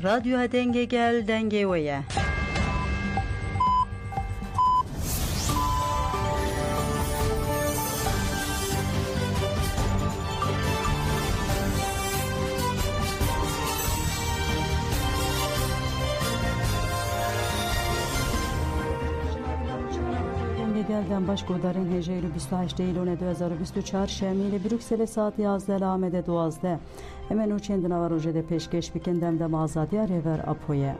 رادیو دنگه گل دنگه ویه گلدن باش گودارن هجری 28 ایلون 2024 شامل بروکسل ساعت 11 آمده 12 امن او چند نوار روزه ده پیشکش بکندم دم آزادی ریور اپویه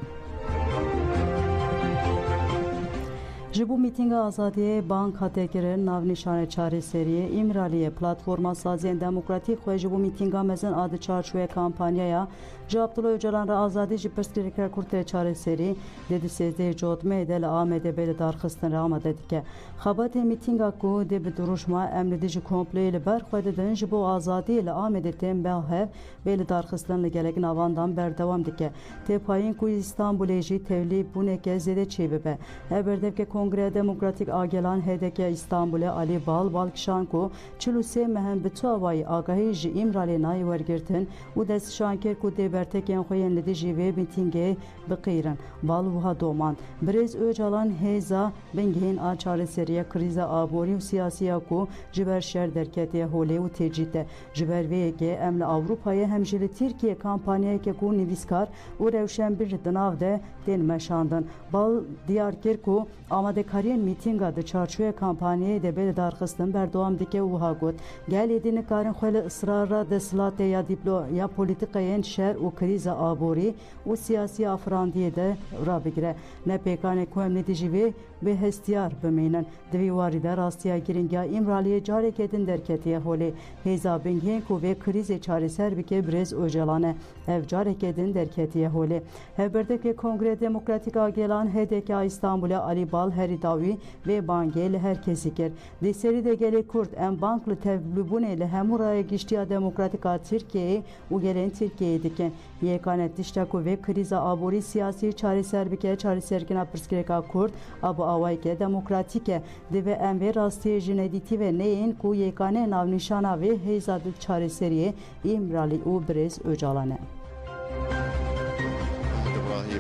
جبو میتینگ آزادی بانک هاته کرن ناو نشانه چاره سریه امرالی پلاتفورما سازین دموکراتیک خواه جبو میتینگا مزن آد چارچوه کامپانیایا جواب طلوع جلان را آزادی جی پرسکریکر کرته چاره سری دیدی سیزده جوتمه دل آمده بیل دارخستن را آمده دیگه خبات میتینگا کو دی بدروش ما امن دیجی کمپلی لبر خواه دن جبو آزادی لآمده تیم به بیل دارخستن لگلگ نواندان بردوام دیگه تی پایین کوی استانبولی جی تولی بونه که زیده چی ببه هبردف که کنگره دموکراتیک آگلان هدک استانبول علی بالکشان کو 43 مهم به تو وای آگاهی جی امرالی نای ورگرتن و دست شانکر کو دیبرتکین خوین لدی جیوه میتینگه بقیرن بالوها دومان برز اوجالان هیزا بنگین آچار سریه کریز آبوری و سیاسی کو جبر شهر درکتی هولی و تجیته جبر ویگه امل اوروپای همجلی ترکیه کامپانیای که کو نویسکار و روشن bir danav de den meşandın bal diyarkir ku amade kariyen mitinga de çarçuya kampanyayı de bel darxıstan berdawam dike uha got gel edini karin xwele ısrarra de slate ya diplo ya politikayen şer u kriza abori u siyasi afrandiye de rabigre ne pekane ku emnetici ve hestiyar bemeynen devi varide rastiya giringa imraliye carek edin derketiye holi heza benghen ku ve krize çareser bike brez ojalane ev carek edin derketiye holi hevberdeki kongre demokratik agelan HDK İstanbul'a Ali Bal Heridavi ve Bangel herkesi ger. Deseri de gele Kurt en banklı tevlübune ile hem oraya geçtiği demokratik Türkiye'ye u gelen Türkiye'ye diken yekanet diştaku ve kriza abori siyasi çareser bike çareserkin apırskreka Kurt abu avayke demokratike deve enver rastiye jinediti ve neyin ku yekane navnişana ve heyzadı çareseriye imrali u brez öcalane.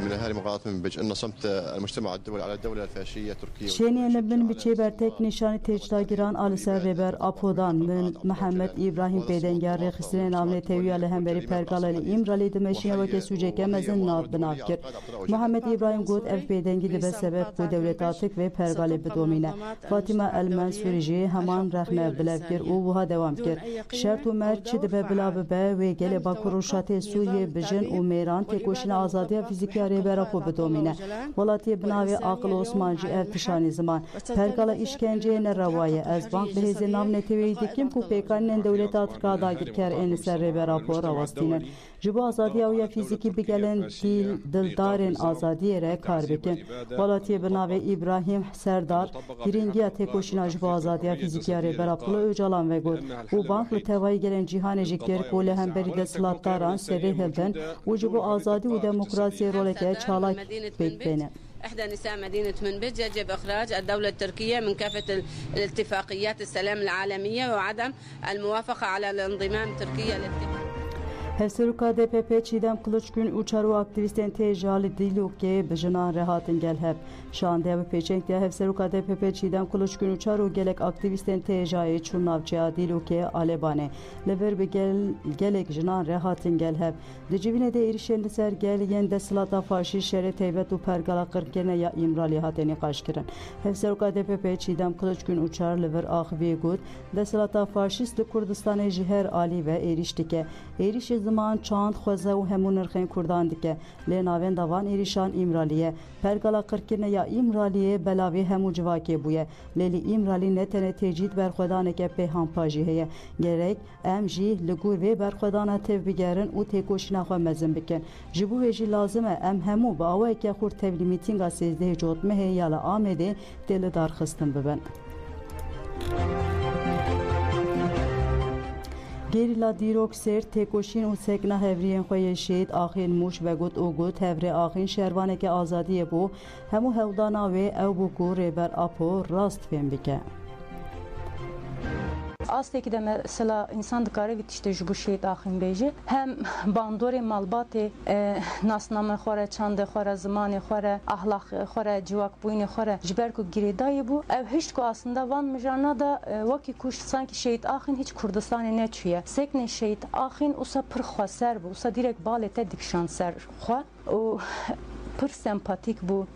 من اهالي مقاطعه من بج ان صمت المجتمع الدولي على الدوله الفاشيه تركيا شنیه نبن بچه برتک نشانی تجدا گیران آل سر ربر اپودان من محمد ابراهیم پیدنگر رخصتین نامه تیویال همبری پرگالی امرالی دمشیه و که سوژه که مزن ناب بناف کرد محمد ابراهیم گفت اف پیدنگی به سبب کو دولتاتک و پرگالی بدومینه فاطمه المنصوری همان رحمه بلافکر او وها دوام کرد شرط و مرد چه دبه بلاب به و گل با کروشات سوریه بجن و میران تکوشن آزادی فیزیکی ریبر اپو بدومینه ولاتی بناوی عقل عثمانجی ارتشانی زمان پرگالا işkence ne ravaya az bank behezi nam netevey dikim ku pekanın devlet atrka dagir ker en ser ve rapor avastinen jibo azadiya ya fiziki bigelen dil dildarın azadiyere karbekin valatiye binave İbrahim Serdar biringiya tekoşina jibo azadiya fiziki re rapolo öcalan ve gol u banklı tevay gelen cihanecikler kole hemberi de slattaran serehelden u jibo azadi u demokrasi roleke çalak bekbene إحدى نساء مدينة منبج يجب إخراج الدولة التركية من كافة الاتفاقيات السلام العالمية وعدم الموافقة على الانضمام تركيا للاتفاق. Hevseruka DPP Çiğdem Kılıçgün uçaru aktivisten tejali diluke bejana rehatin gel hep. Şande ve peçenkte Hevseruka DPP Çiğdem Kılıçgün uçaru gelek aktivisten tejayı çurnavçaya diluke alebane. Lever be gelek jana rehatin gel hep. Dicivine de erişenli ser gel yende slata faşi şere teyvet u pergala kırkene ya imrali hateni kaşkiren. Hevseruka DPP Çiğdem Kılıçgün uçar lever ahvi gud de slata faşist Kurdistan'e jiher ali ve eriştike. Erişi zaman çand xoze u hemun erxen kurdan dike le naven davan erişan imraliye pergala kırkine ya imraliye belavi hemu civake buye leli imrali netene tecid berxodane ke peyhan paji heye gerek emji ligur ve berxodana tev bigerin u tekoşina xwe mezin bikin jibu veji lazime em hemu ba awe ke xur tevli mitinga sezde jotme heye yala amede deli darxistin biben Gerila dirok ser tekoşin u sekna hevriyen xoye şehit axin muş ve gut o gut hevre axin şervane ke azadiye bu hemu hevdana ve ev bu ku reber apo rast fem bike Asteki de mesela insan dikare bitişte ju bu şehit axin beji hem bandore malbate nasname xore çande xore zamane xore ahlak xore civak buyne xore jiber ku giredayi bu ev hiç ku aslında van mijana da vaki kuş sanki şehit axin hiç Kurdistan'ı ne çüye sekne şehit axin usa pır xwaser bu usa direkt balete dikşan ser xwa o pır sempatik bu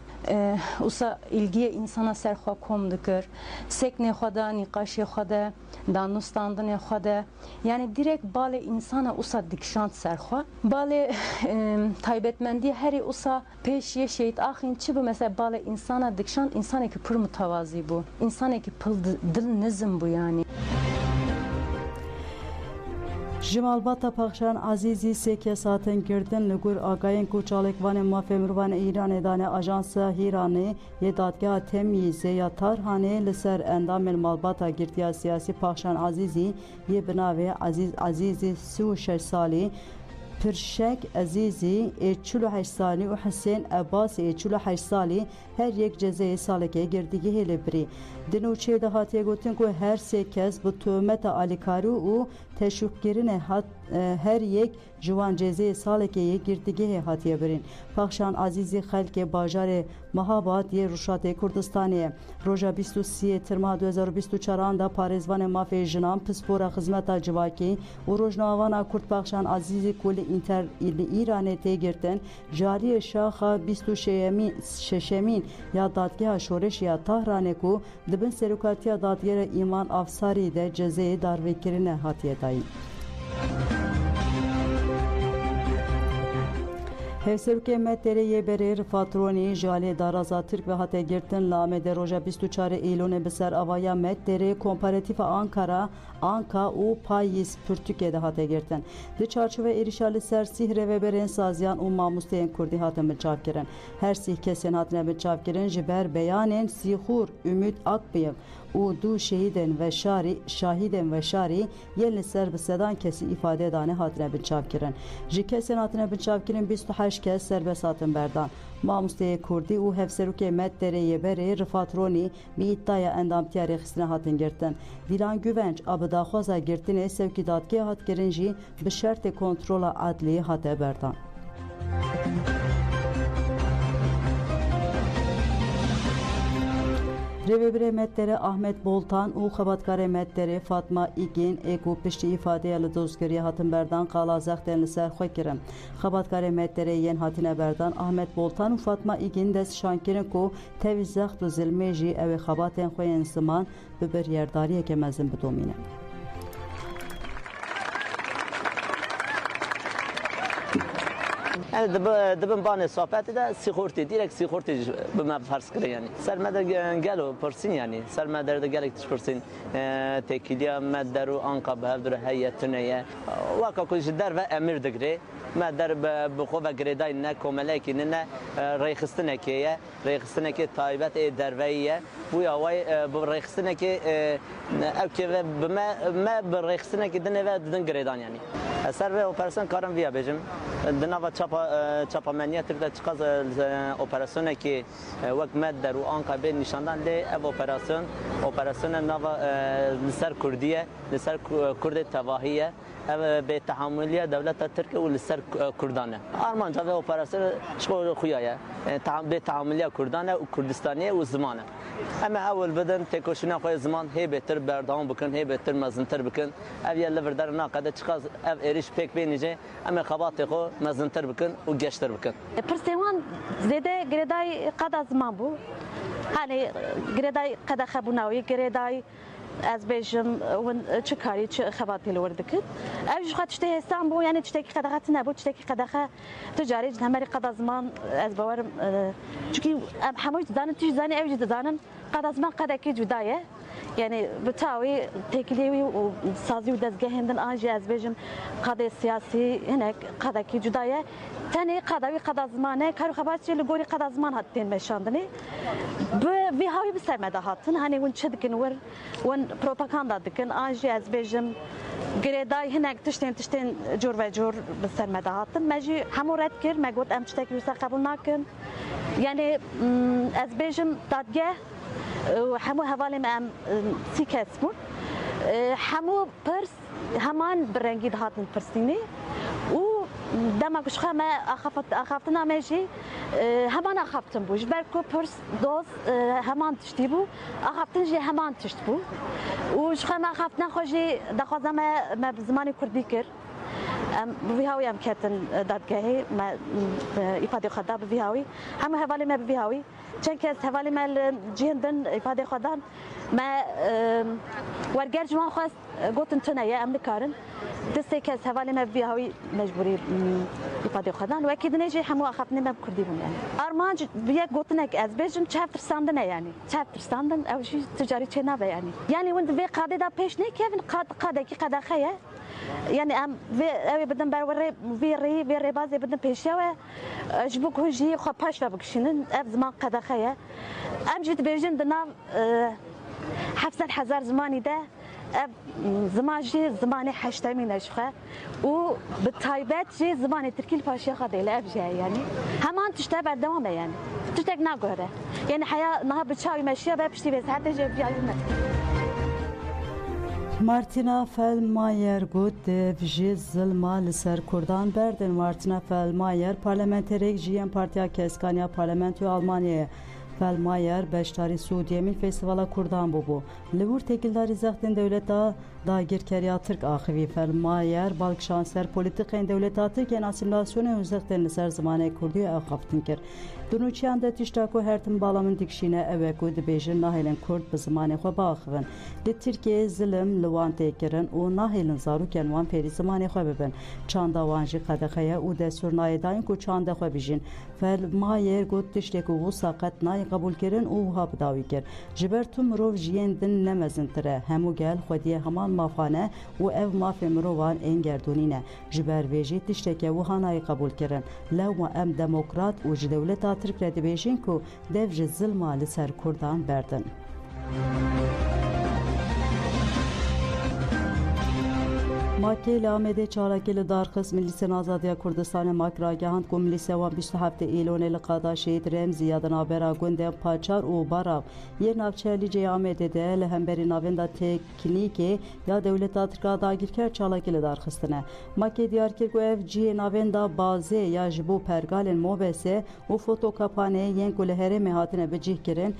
usa ilgiye insana serxwa kom dikir sekne xwada niqaşe xwada danustandine xwada yani direkt bale insana usa dikşan serxwa bale taybetmendi heri usa peşiye şehit axin çi bu mesela bale insana dikşan insaneki pır mutavazi bu insaneki pıl dil nizm bu yani Jimalbata Paxşan Azizi seke saatên girtin li gur agayên ku çalekvanên mafê mirovan Îranê dane Ajansa Hîranê yê dadgeha Temyîzê ya Tarhanê li ser endamên malbata girtiya siyasî Paxşan Azîzî yê bi navê Azîzî 36 salî Pirşek Azîzî 48 salî û Hüseyn Abbasî 48 salî her yek cezayê salekê girtîgehê li birî. Di nûçeyê de hatiye gotin ku her sê kes bi tuhmeta alîkarî û teşwîqkirine her yek ciwan cezayê salekê yê girtîgehê hatiye birin. Paxşan Azîzî xelkê bajarê Mehabat yê Rûşatê Kurdistanê ye. Roja 23 Tirma 2024 da parêzvanên mafê jinan pispora xizmeta civakî û rojnavana Kurd Paxşan Azîzî ku li Îranê tê girtin cariyê şaxa 26 ya dadgeha şoreş ya Tahranê ku dibin serokatiya dadgera İman Afsarî de cezayê darvekirine hatiye dayîn. Hevserokê Metterê yê berê Rifat Ronî ji aliyê daraza Tirk ve hate girtin li Amedê roja 24 Îlûnê bi ser avaya Metterê Komparatifa Ankara, Anka û Payîz Pirtûkê de hate girtin. Di çarçove êrişa li ser sih rêveberên saziyan û mamosteyên Kurdî hatin milçavkirin. Her sih kesên hatine milçavkirin ji ber beyanên Sîxûr Ümit Akbıyık û du şahîdên veşarî yên li ser bi sedan kesî îfade dane hatine milçavkirin. Ji kesên hatine milçavkirin 28 kes serbest hatin berdan. Mamosteyê Kurdî û hevserokê Metterê yê berê Rifat Ronî bi îddiaya endamtiya rêxistinê hatin girtin. Dîlan Güvenç a bi daxwaza girtinê sevkî dadgehê hat kirin jî bi şertê kontrola adliyê hate berdan. Rêveberê Metterê Ahmet Boltan û xebatkarê Metterê Fatma İgin êku piştî îfadeya li dozgiriya hatin berdan qala zextên li ser xwe kirin. Xebatkarê Metterê yên hatine berdan Ahmet Boltan û Fatma İgin dest şankirin ku tevî zext û zilmê jî ew ê xebatên xwe yên ziman bi biryardariyeke mezin bidomîne. Yani dibin banê sohbetê de sîxortê direkt sîxortê bi me fers kirin yani. Ser me de gelo pirsin yani. Ser me de gelek tişpirsin tekîliya me der û Anka bi hev dure heye tune ye. Waka ku ji derve emir digire. Me der bi xwe ve girêdayî ne komelekî ne rêxistinekê ye. Rêxistinekê taybet ê derveyî ye. Bûya way bi rêxistinekê ew kêve bi me bi rêxistinekê dinê ve didin girêdan yani. Ser ve operasyon karim viya bêjim. Di nava çapameniya Tirkiyê çıkaz operasyonekî wek Medder û Anka bên nîşandan lê ev operasyona nava li ser Kurdî ye, li ser Kurdê tevahî ye. Ev bêtehamûliya dewleta Tirkiye û li ser Kurdan e. Armanca ve operasyon çi xuya ye. Bêtehamûliya Kurdan e û Kurdistaniyê û ziman e. Em ewil bidin têkoşîna xwe ziman hê bêtir berdewam bikin, hê bêtir mezintir bikin. Ev ye li vir derina qede çıkaz ev êriş pêk bênîje em ê xebatê xwe mezintir bikin û geştir bikin. Pirsên wan zêde girêdayî qeda ziman bû. Hani girêdayî qeda xebûna wî girêdayî ez bêjim win çi karî çi xebatê li wir dikin. Ev ji xwe tiştê hêsan bû yani tiştekî qedexe tune bû tiştekî qedexe tu carî ji hemerî qeda ziman ez bawerim çünkü em hemû dizanin tu jî zanî ew jî dizanin qeda ziman qedekî cuda ye. Yani bi tawî têkiliyê wî û sazî û dezgehên din an jî ez bêjim qedê siyasî hinek qedekî cuda ye. Tenê qeda wî qeda ziman e karû xebatçî li gorî qeda ziman hat tên meşandinê. Bi vî hawî bi ser me de hatin hani hûn çi dikin wir hûn propaganda dikin an jî ez bêjim girêdayî hinek tiştên cor ve cor bi ser me de hatin. Me jî hemû red kir me got em tiştekî wisa qebûl nakin. Yani ez bêjim dadgeh hemû hevalê me em sî kes bûn. همو پرس همان برنگی دهاتن پرسینی و دما کشخه ما اخافتنا میشی همان اخافتن بوش برکو پرس دوز همان تشتی بو اخافتن جی همان تشت بو و شخه ما اخافتنا خوشی دخوازم ما بزمانی کردی کر بویهاوی هم کتن دادگاهی ما ifade خدا بویهاوی همه حوالی ما بویهاوی چند کس حوالی ما جهندن ifade خدا ما ورگر جوان خواست گوتن تنایه امریکارن دسته کس حوالی ما بویهاوی مجبوری ifade خدا و اکید نیجی همه اخافنی ما بکردی بون یعنی آرمان بیه گوتنک از بیشم چهار ساندن یعنی چهار ساندن اوشی تجاری چه نبه یعنی وند به قاعده دا پیش نکیون قاعده کی قاعده خیه يعني ام في بدن بروري في ربازي بدن بيشوا جبوك هجي خو باش بكشنن اب زمان قدا خيا ام جيت بيجن دنا حفص الحزار زماني ده اب زمان جي زماني حشتمين اشخه و بالتايبات جي زماني تركي الفاشيه خدي لا اب جاي يعني همان تشتبع دوامه يعني تشتك ناقوره يعني حياه نهار بتشاوي ماشيه بشتي بس حتى جاي بيعلمنا مارتینا فلمایر گوت دیو ظلما لسر کردان بردن. مارتینا فلمایر پارلمانتریک جیان پارتیا کسکانیا پارلمانتو آلمانیا فلمایر beştari Suudiye Mil Festivala Kurdan bu. Livur tekildari zahtin devleta dagirkeriya Türk axivi Felmayer balk şanser politiken devleta Türkiye asimilasyonu zahtin ser zamane kurdiyo ev xaftin kir. Dunuçiyan da tiştaku hertim balamın dikşine eve kudi bejin nahilin kurd bi zamane xwe baxivin. Li Türkiye zilim liwan tekirin û nahilin zaruken wan peri zamane xwe bibin. Çanda wan jî qedexeye û destur nayedayın ku çanda xwe bijin. Felmayer got tiştekû wû saqet nay قبول کردن او ها بداوی کرد. جبر تو مرو جیندن نمزنتره. همو گل خودی همان مافانه و اف ماف مروان انگردونینه. جبر ویجی تشتکه و هانای قبول کردن. لو ما ام دموکرات و جدولت ترک ردی بیشین کو دف ظلم لسر کردان بردن. ماکی لامده چارکی لدارخص ملیسن آزادیا کردستان ماکراگهاند کو ملیسوان 27 ایلون لقادا شهید رمزی یادن آبرا گنده پاچار و بارا یر نافچهلی جی آمده ده لهمبری ناوندا تکنیکی یا دولت آترکا داگیرکر چارکی لدارخستنه. ماکی دیار کرد کو اف جی ناوندا بازه یا جبو پرگالن موبسه و فوتوکاپانه ین کو لهره مهاتنه بجیه کرن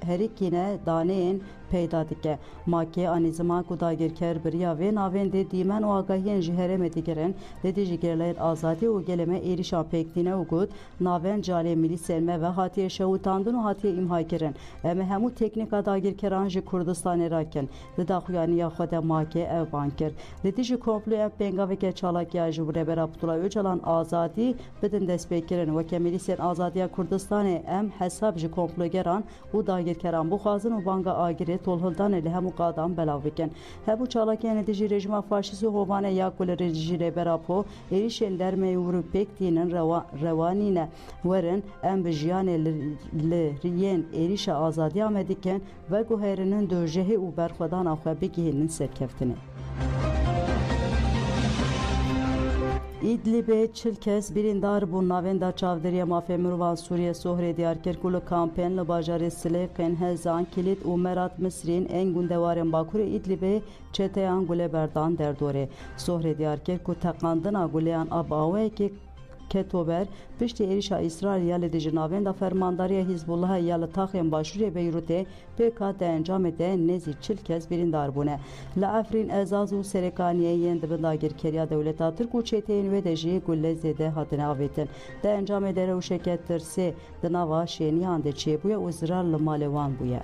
هریکینه دانین پیدا دکه. ماکی آنی زمان کو داگیرکر بریا و ناونده دیمن و آگاهین جهره مدیگرن دیدی جگرلیر آزادی و گلمه ایریشان پیکتینه و گود ناون جالی ملی سلمه و حاتیه شهوتاندن و حاتیه امهای کرن اما همو تکنیکا داگیر کران جی کردستان راکن دیدا خویانی یا خود ماکی او بانکر دیدی جی کمپلو ام پنگاوه که چالاکی جبره برا پتولا اوچالان آزادی بدن دست پیکرن و که ملی سن آزادی کردستان ام حساب جی کمپلو گران و داگیر کران بخوازن و بانگا آگیره تولهلدان لی همو قادم بلاوکن هبو چالاکی ندیجی رژیم فاشیست هوانه یا کل رژیم براپو ایریشن در میورو پکتینن روانینه ورن ام بجیان لرین ایریش آزادی آمدیکن و گوهرنن دوجه و برخودان آخوا بگیهنن سرکفتنه. İdlib'e çilkes birindar bu navenda çavderiye mafya Mirvan Suriye Sohre Diyarkerkulu kampenli bajarı Silefken Hezan Kilit Umerat Mısrin en gündevarın Bakuri İdlib'e çeteyan guleberdan derdore. Sohre Diyarkerku takandına guleyan abave ki Ketober pişti erişa İsrail yalı dijinavenda fermandariye Hizbullah'a yalı taxyen başuriye Beyrut'e PKK encam ede nezi çilkez birindar bune. La Afrin ezazu serekaniye yendi bindagir keriya devleta Türk u çeteyin ve deji gulle zede hadine avetin. De encam edere u şekettirse dınava şeni ande çebuye u zirarlı malevan buye.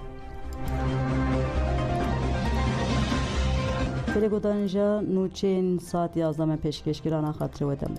Telegodanca nuçin saat yazlama peşkeşkirana hatırı vedem.